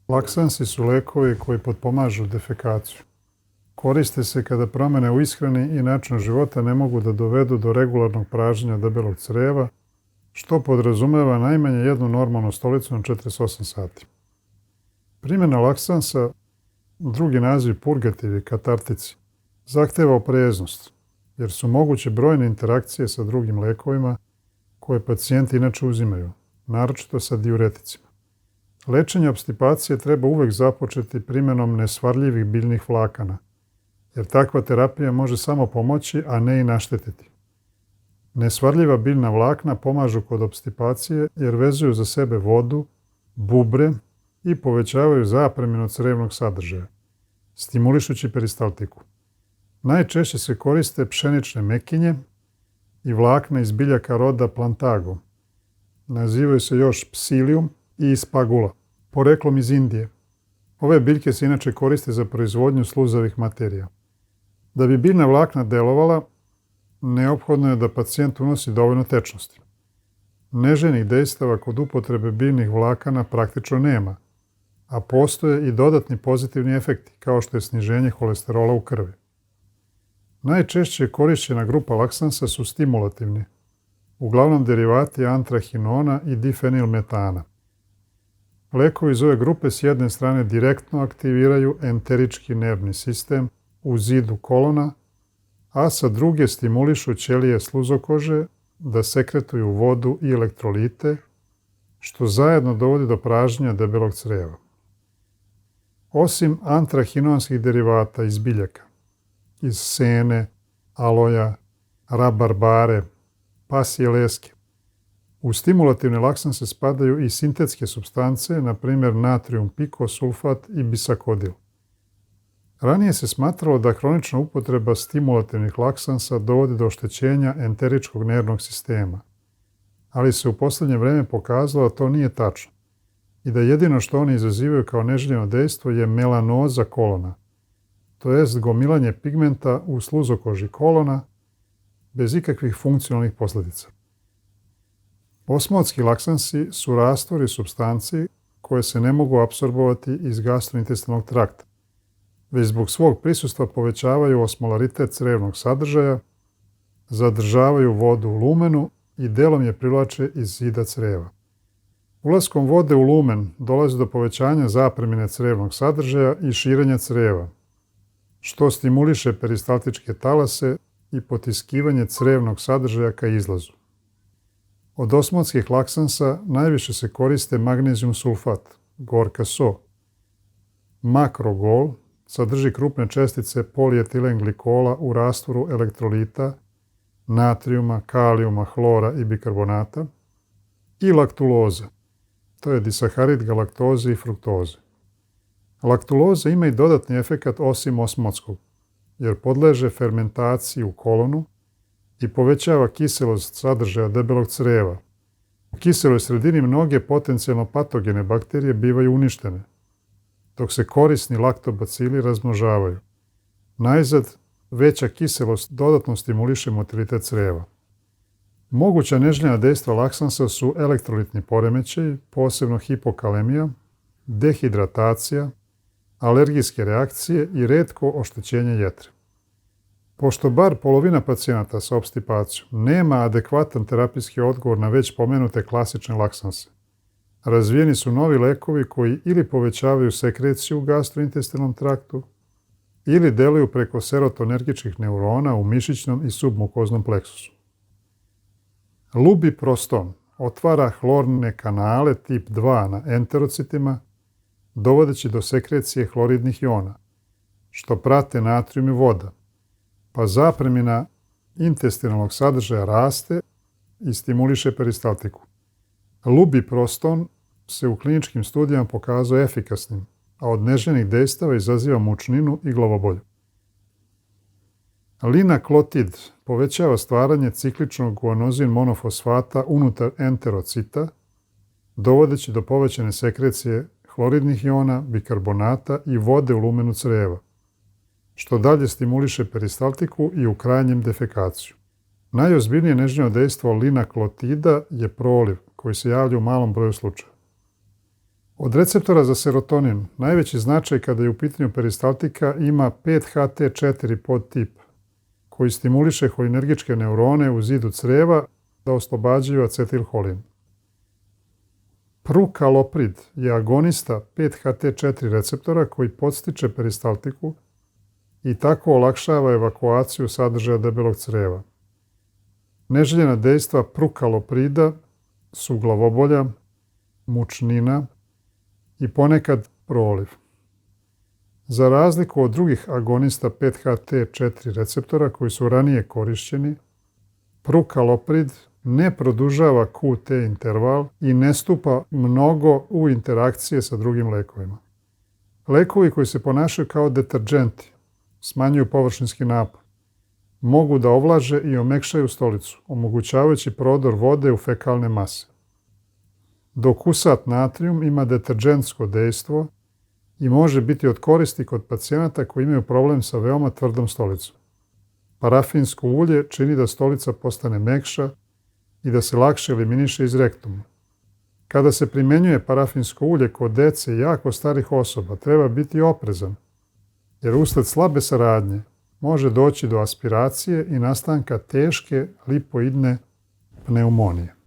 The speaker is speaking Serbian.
Laksansi su lekovi koji potpomažu defekaciju. Koriste se kada promene u ishrani i načinu života ne mogu da dovedu do regularnog pražnjenja debelog creva, što podrazumeva najmanje jednu normalnu stolicu na 48 sati. Primjena laksansa, drugi naziv purgativi, katartici, zahteva opreznost, jer su moguće brojne interakcije sa drugim lekovima koje pacijenti inače uzimaju, naročito sa diureticima. Lečenje opstipacije treba uvek započeti primjenom nesvarljivih biljnih vlakana, jer takva terapija može samo pomoći, a ne i naštetiti. Nesvarljiva biljna vlakna pomažu kod opstipacije jer vezuju za sebe vodu, bubre i povećavaju zapreminu crevnog sadržaja, stimulišući peristaltiku. Najčešće se koriste pšenične mekinje i vlakna iz biljaka roda Plantago. Nazivaju se još psilium i spagula, poreklom iz Indije. Ove biljke se inače koriste za proizvodnju sluzavih materija. Da bi biljna vlakna delovala, neophodno je da pacijent unosi dovoljno tečnosti. Neželjenih dejstava kod upotrebe biljnih vlakana praktično nema, a postoje i dodatni pozitivni efekti, kao što je sniženje holesterola u krvi. Najčešće korišćena grupa laksansa su stimulativni, uglavnom derivati antrahinona i difenilmetana. Lekovi iz ove grupe s jedne strane direktno aktiviraju enterički nervni sistem u zidu kolona, a sa druge stimulišu ćelije sluzokože da sekretuju vodu i elektrolite, što zajedno dovodi do pražnjenja debelog creva. Osim antrahinonskih derivata iz biljaka, iz sene, aloja, rabarbare, pasije leske, u stimulativne laksanse spadaju i sintetske supstance, na primjer natrium pikosulfat i bisakodil. Ranije se smatralo da hronična upotreba stimulativnih laksansa dovodi do oštećenja enteričkog nervnog sistema, ali se u posljednje vreme pokazalo da to nije tačno i da jedino što oni izazivaju kao neželjeno dejstvo je melanoza kolona, to jest gomilanje pigmenta u sluzokoži kolona bez ikakvih funkcionalnih posljedica. Osmotski laksansi su rastvori supstanci koje se ne mogu apsorbovati iz gastrointestinalnog trakta, već zbog svog prisustva povećavaju osmolaritet crevnog sadržaja, zadržavaju vodu u lumenu i delom je privlače iz zida creva. Ulaskom vode u lumen dolazi do povećanja zapremine crevnog sadržaja i širenja creva, što stimuliše peristaltičke talase i potiskivanje crevnog sadržaja ka izlazu. Od osmotskih laksansa najviše se koriste magnezijum sulfat, gorka so. Makrogol sadrži krupne čestice polietilen glikola u rastvoru elektrolita, natrijuma, kalijuma, hlora i bikarbonata, i laktuloza, to je disaharid galaktoze i fruktoze. Laktuloza ima i dodatni efekat osim osmotskog, jer podleže fermentaciji u kolonu i povećava kiselost sadržaja debelog creva. U kiseloj sredini mnoge potencijalno patogene bakterije bivaju uništene, dok se korisni laktobacili razmnožavaju. Najzad, veća kiselost dodatno stimuliše motilitet creva. Moguća neželjena dejstva laksansa su elektrolitni poremećaji, posebno hipokalemija, dehidratacija, alergijske reakcije i retko oštećenje jetre. Pošto bar polovina pacijenata sa opstipacijom nema adekvatan terapijski odgovor na već pomenute klasične laksanse, razvijeni su novi lekovi koji ili povećavaju sekreciju u gastrointestinalnom traktu ili deluju preko serotonergičkih neurona u mišićnom i submukoznom pleksusu. Lubiproston otvara hlorne kanale tip 2 na enterocitima, dovodeći do sekrecije hloridnih iona, što prate natrijum i voda, pa zapremina intestinalnog sadržaja raste i stimuliše peristaltiku. Lubiproston se u kliničkim studijama pokazao efikasnim, a od neželjenih dejstava izaziva mučninu i glavobolju. Linaklotid povećava stvaranje cikličnog guanozin monofosfata unutar enterocita, dovodeći do povećane sekrecije hloridnih iona, bikarbonata i vode u lumenu creva, što dalje stimuliše peristaltiku i u krajnjem defekaciju. Najozbiljnije neželjeno dejstvo linaklotida je proliv, koji se javlja u malom broju slučaja. Od receptora za serotonin najveći značaj kada je u pitanju peristaltika ima 5-HT4 podtip koji stimuliše holinergičke neurone u zidu creva da oslobađaju acetilholin. Prukaloprid je agonista 5-HT4 receptora koji podstiče peristaltiku i tako olakšava evakuaciju sadržaja debelog creva. Neželjena dejstva prukaloprida su glavobolja, mučnina i ponekad proliv. Za razliku od drugih agonista 5-HT4 receptora koji su ranije korišćeni, prukaloprid ne produžava QT interval i ne stupa mnogo u interakcije sa drugim lekovima. Lekovi koji se ponašaju kao deterdženti, smanjuju površinski napon, mogu da ovlaže i omekšaju stolicu, omogućavajući prodor vode u fekalne mase. Dok usat natrijum ima deterdžentsko dejstvo i može biti od koristi kod pacijenata koji imaju problem sa veoma tvrdom stolicom. Parafinsko ulje čini da stolica postane mekša i da se lakše eliminiše iz rektuma. Kada se primenjuje parafinsko ulje kod dece i jako starih osoba, treba biti oprezan, jer usled slabe saradnje može doći do aspiracije i nastanka teške lipoidne pneumonije.